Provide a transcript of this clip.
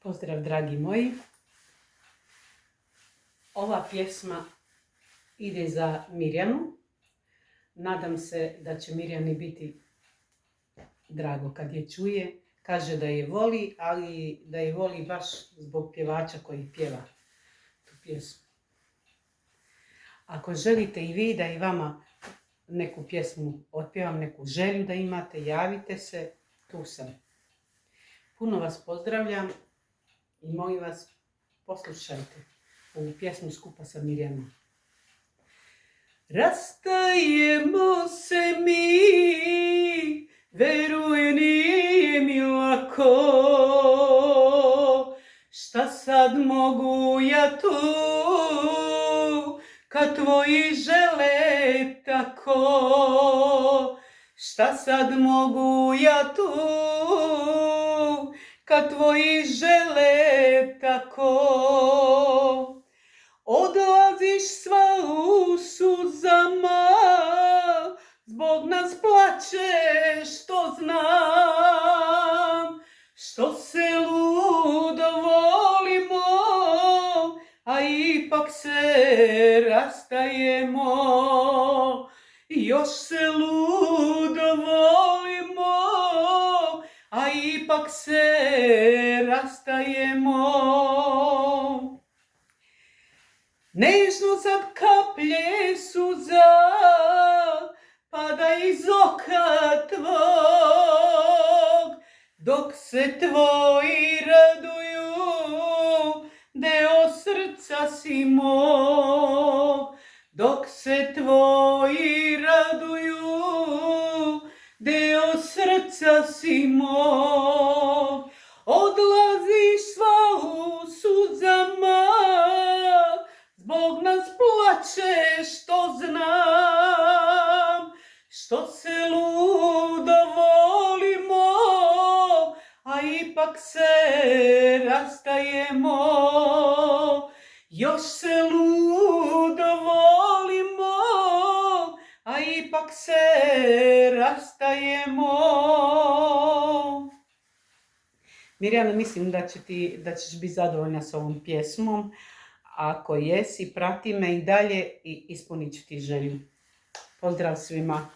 Pozdrav dragi moji. Ova pjesma ide za Mirjanu. Nadam se da će Mirjani biti drago kad je čuje. Kaže da je voli, ali da je voli baš zbog pjevača koji pjeva tu pjesmu. Ako želite i vi da i vama neku pjesmu otpjevam, neku želju da imate, javite se, tu sam. Puno vas pozdravljam i molim vas, poslušajte ovu pjesmu skupa sa Mirjanom. Rastajemo se mi, veruj nije mi lako, šta sad mogu ja tu, kad tvoji žele tako, šta sad mogu ja tu, kad tvoji žele tako. Odlaziš sva u suzama, zbog nas plačeš, to znam, što se ludo volimo, a ipak se rastajemo. Još se ludo volimo, a ipak se rastajemo. Nežno sad kaplje suza pada iz oka tvog, dok se tvoji raduju, deo srca si mog. Dok se tvoji raduju, deo srca si mog. Odlaziš sva u suzama, zbog nas plačeš, to znam, što se ludo volimo, a ipak se rastajemo. Još se ludo volimo, a ipak se rastajemo. Mirjana, mislim da ćeš biti zadovoljna s ovom pjesmom. Ako jesi, prati me i dalje i ispunit ću ti želju. Pozdrav svima.